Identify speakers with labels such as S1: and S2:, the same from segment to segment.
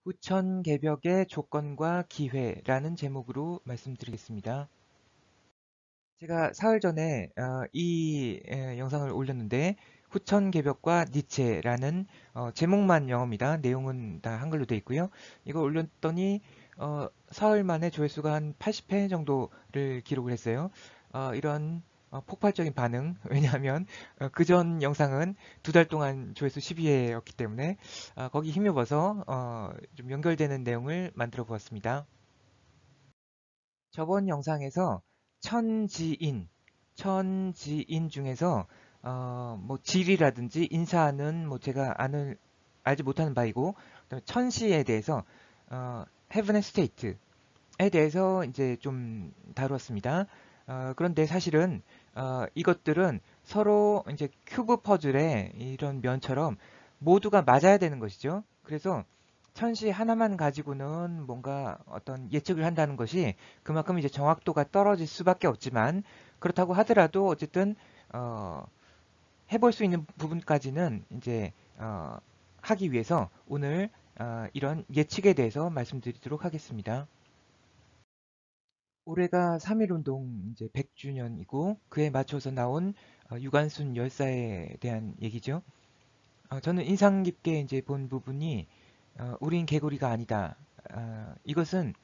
S1: 후천개벽의 조건과 기회라는 제목으로 말씀드리겠습니다. 제가 사흘 전에 이 영상을 올렸는데 후천개벽과 니체라는 제목만 영어입니다. 내용은 다 한글로 되어 있고요. 이거 올렸더니 사흘 만에 조회수가 한 80회 정도를 기록을 했어요. 이런 폭발적인 반응. 왜냐하면 그전 영상은 2달 동안 조회수 12회였기 때문에 거기 힘입어서 좀 연결되는 내용을 만들어 보았습니다. 저번 영상에서 천지인, 천지인 중에서 뭐 지리라든지 인사는 뭐 제가 알지 못하는 바이고, 그다음에 천시에 대해서 heaven and state에 대해서 이제 좀 다루었습니다. 그런데 사실은 이것들은 서로 이제 큐브 퍼즐의 이런 면처럼 모두가 맞아야 되는 것이죠. 그래서 천시 하나만 가지고는 뭔가 어떤 예측을 한다는 것이 그만큼 이제 정확도가 떨어질 수밖에 없지만, 그렇다고 하더라도 어쨌든 어, 해볼 수 있는 부분까지는 이제 하기 위해서 오늘 이런 예측에 대해서 말씀드리도록 하겠습니다. 올해가 3.1운동 이제 100주년이고 그에 맞춰서 나온 유관순 열사에 대한 얘기죠. 저는 인상 깊게 이제 본 부분이 우린 개구리가 아니다. 이것은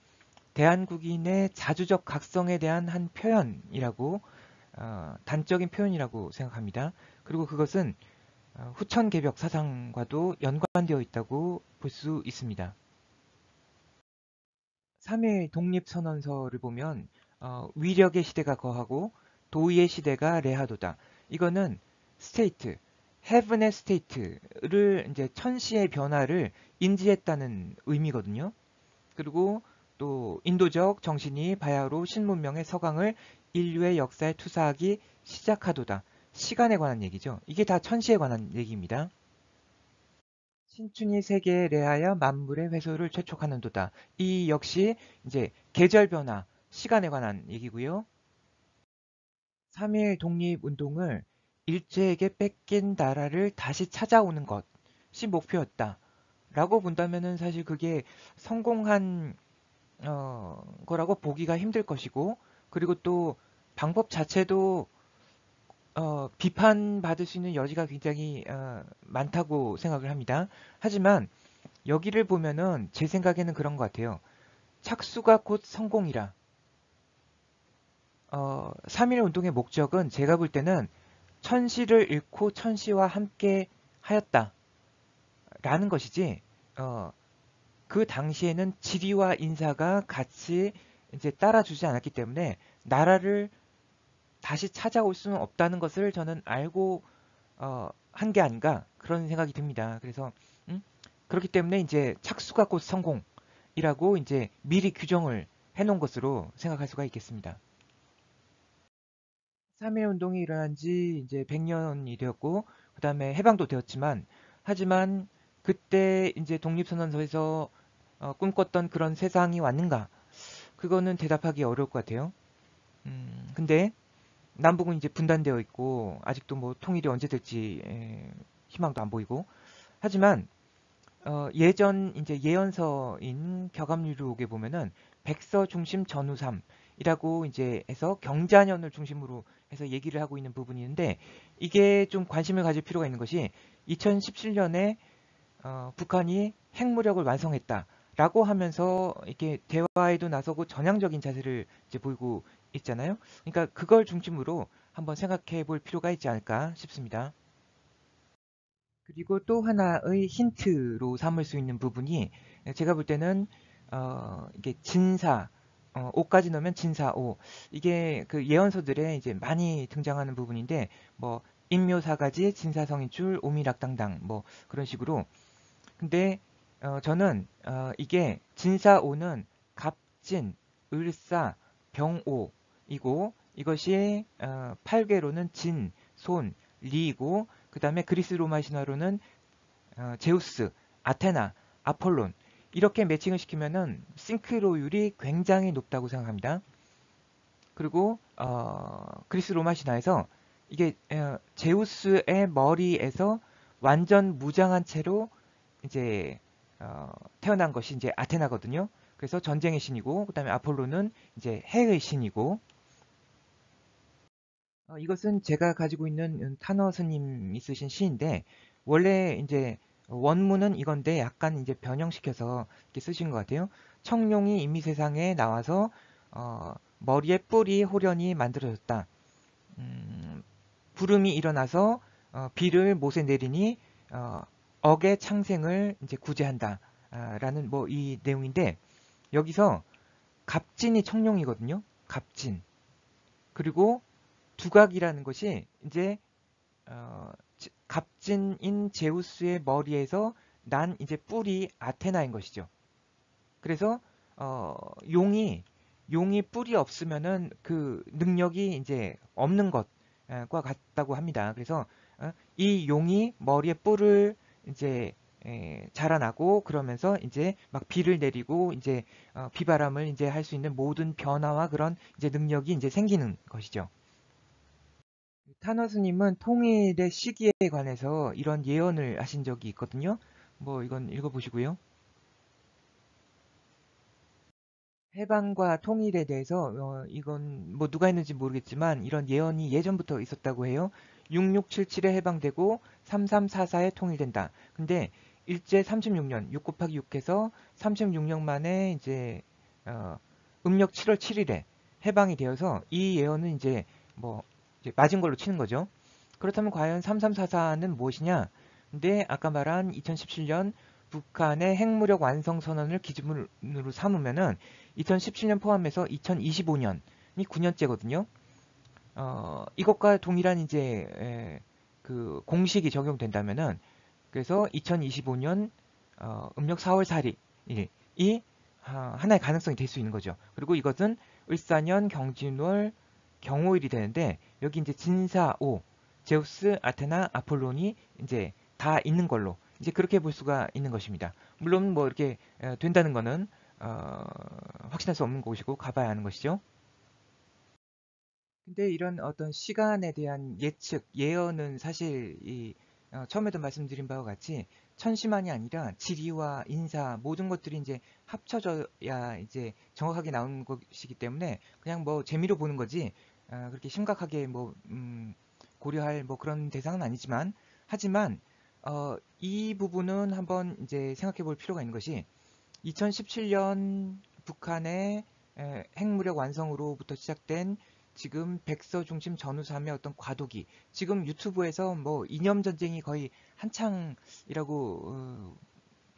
S1: 대한국인의 자주적 각성에 대한 한 표현이라고, 단적인 표현이라고 생각합니다. 그리고 그것은 후천개벽 사상과도 연관되어 있다고 볼 수 있습니다. 3일 독립선언서를 보면 위력의 시대가 거하고 도의의 시대가 레하도다. 이거는 스테이트, 헤븐의 스테이트를 이제 천시의 변화를 인지했다는 의미거든요. 그리고 또 인도적 정신이 바야흐로 신문명의 서강을 인류의 역사에 투사하기 시작하도다. 시간에 관한 얘기죠. 이게 다 천시에 관한 얘기입니다. 신춘이 세계에 레하여 만물의 회소를 최촉하는도다. 이 역시 이제 계절 변화, 시간에 관한 얘기고요. 3.1 독립운동을 일제에게 뺏긴 나라를 다시 찾아오는 것이 목표였다. 라고 본다면은 사실 그게 성공한 거라고 보기가 힘들 것이고, 그리고 또 방법 자체도 비판받을 수 있는 여지가 굉장히 많다고 생각을 합니다. 하지만 여기를 보면은 제 생각에는 그런 것 같아요. 착수가 곧 성공이라. 3.1 운동의 목적은 제가 볼 때는 천시를 잃고 천시와 함께 하였다라는 것이지, 어, 그 당시에는 지리와 인사가 같이 이제 따라주지 않았기 때문에 나라를 다시 찾아올 수는 없다는 것을 저는 알고 한 게 아닌가 그런 생각이 듭니다. 그래서 음? 그렇기 때문에 이제 착수가 곧 성공이라고 이제 미리 규정을 해놓은 것으로 생각할 수가 있겠습니다. 3.1 운동이 일어난 지 이제 100년이 되었고, 그 다음에 해방도 되었지만, 하지만 그때 이제 독립선언서에서 꿈꿨던 그런 세상이 왔는가? 그거는 대답하기 어려울 것 같아요. 근데 남북은 이제 분단되어 있고 아직도 뭐 통일이 언제 될지 희망도 안 보이고, 하지만 예전 이제 예언서인 격암유록에 보면은 백서 중심 전후삼이라고 이제 해서 경자년을 중심으로 해서 얘기를 하고 있는 부분이 있는데, 이게 좀 관심을 가질 필요가 있는 것이 2017년에 북한이 핵무력을 완성했다라고 하면서 이렇게 대화에도 나서고 전향적인 자세를 이제 보이고 있잖아요. 그러니까 그걸 중심으로 한번 생각해 볼 필요가 있지 않을까 싶습니다. 그리고 또 하나의 힌트로 삼을 수 있는 부분이, 제가 볼 때는 이게 진사, 오까지 넣으면 진사오, 이게 그 예언서들에 이제 많이 등장하는 부분인데, 뭐 인묘사가지 진사성인출 오미락당당 뭐 그런 식으로. 근데 저는 이게 진사오는 갑진, 을사, 병오이고, 이것이 8궤로는 진, 손, 리이고, 그 다음에 그리스 로마 신화로는 제우스, 아테나, 아폴론, 이렇게 매칭을 시키면은 싱크로율이 굉장히 높다고 생각합니다. 그리고 그리스 로마 신화에서 이게 제우스의 머리에서 완전 무장한 채로 이제 태어난 것이 이제 아테나거든요. 그래서 전쟁의 신이고, 그 다음에 아폴로는 이제 해의 신이고, 이것은 제가 가지고 있는 타너 스님이 쓰신 시인데, 원래 이제 원문은 이건데 약간 이제 변형시켜서 이렇게 쓰신 것 같아요. 청룡이 이미 세상에 나와서 머리에 뿔이 호련히 만들어졌다. 구름이 일어나서 비를 못에 내리니 억의 창생을 이제 구제한다. 라는 뭐 이 내용인데 여기서 갑진이 청룡이거든요. 갑진. 그리고 두각이라는 것이 이제 갑진인 제우스의 머리에서 난 이제 뿔이 아테나인 것이죠. 그래서 용이 뿔이 없으면은 그 능력이 이제 없는 것과 같다고 합니다. 그래서 이 용이 머리에 뿔을 이제 자라나고 그러면서 이제 막 비를 내리고 이제 비바람을 이제 할 수 있는 모든 변화와 그런 이제 능력이 이제 생기는 것이죠. 타너스님은 통일의 시기에 관해서 이런 예언을 하신 적이 있거든요. 뭐 이건 읽어보시고요. 해방과 통일에 대해서 이건 뭐 누가 했는지 모르겠지만 이런 예언이 예전부터 있었다고 해요. 6677에 해방되고 3344에 통일된다. 근데 일제 36년 6 곱하기 6해서 36년 만에 이제 음력 7월 7일에 해방이 되어서 이 예언은 이제 뭐 이제 맞은 걸로 치는 거죠. 그렇다면 과연 3344는 무엇이냐? 근데 아까 말한 2017년 북한의 핵무력 완성 선언을 기준으로 삼으면은 2017년 포함해서 2025년이 9년째거든요. 이것과 동일한 이제 그 공식이 적용된다면은 그래서 2025년 음력 4월 4일이 하나의 가능성이 될 수 있는 거죠. 그리고 이것은 을사년 경진월 경오일이 되는데 여기 이제 진사오 제우스, 아테나, 아폴론이 이제 다 있는 걸로 이제 그렇게 볼 수가 있는 것입니다. 물론 뭐 이렇게 된다는 거는 확신할 수 없는 것이고 가봐야 하는 것이죠. 근데 이런 어떤 시간에 대한 예측, 예언은 사실 이 처음에도 말씀드린 바와 같이 천시만이 아니라 지리와 인사 모든 것들이 이제 합쳐져야 이제 정확하게 나오는 것이기 때문에 그냥 뭐 재미로 보는 거지 그렇게 심각하게 뭐 고려할 뭐 그런 대상은 아니지만 하지만 이 부분은 한번 이제 생각해 볼 필요가 있는 것이 2017년 북한의 핵무력 완성으로부터 시작된 지금 백서 중심 전후삼의 어떤 과도기 지금 유튜브에서 뭐 이념 전쟁이 거의 한창이라고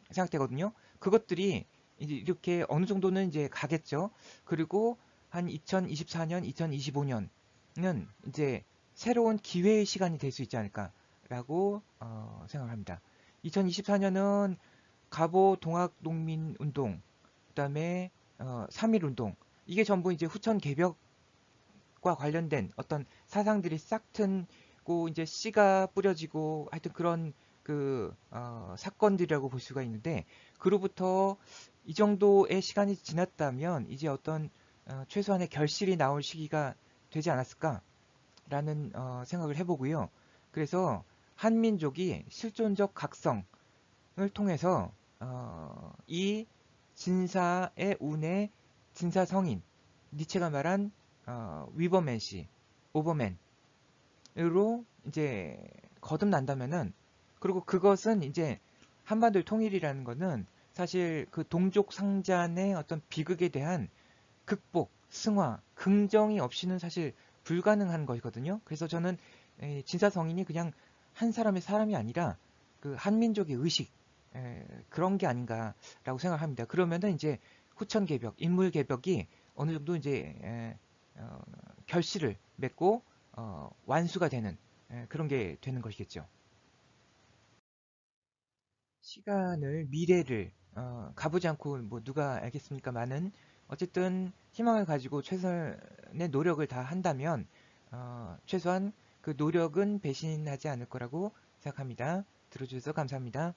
S1: 생각되거든요. 그것들이 이제 이렇게 어느 정도는 이제 가겠죠. 그리고 한 2024년, 2025년은 이제 새로운 기회의 시간이 될 수 있지 않을까라고 생각합니다. 2024년은 가보 동학 농민 운동, 그다음에 3.1 운동 이게 전부 이제 후천 개벽과 관련된 어떤 사상들이 싹튼고 이제 씨가 뿌려지고 하여튼 그런 그 사건들이라고 볼 수가 있는데 그로부터 이 정도의 시간이 지났다면 이제 어떤 최소한의 결실이 나올 시기가 되지 않았을까라는 생각을 해보고요. 그래서 한민족이 실존적 각성을 통해서 이 진사의 운의 진사성인 니체가 말한 위버맨 씨, 오버맨으로 이제 거듭난다면은 그리고 그것은 이제 한반도의 통일이라는 거는 사실 그 동족 상잔의 어떤 비극에 대한 극복, 승화, 긍정이 없이는 사실 불가능한 것이거든요. 그래서 저는 진사성인이 그냥 한 사람의 사람이 아니라 그 한민족의 의식 그런 게 아닌가라고 생각합니다. 그러면은 이제 후천 개벽, 인물 개벽이 어느 정도 이제 결실을 맺고 완수가 되는 그런 게 되는 것이겠죠. 시간을 미래를 가보지 않고 뭐 누가 알겠습니까만은 어쨌든 희망을 가지고 최선의 노력을 다 한다면 최소한 그 노력은 배신하지 않을 거라고 생각합니다. 들어주셔서 감사합니다.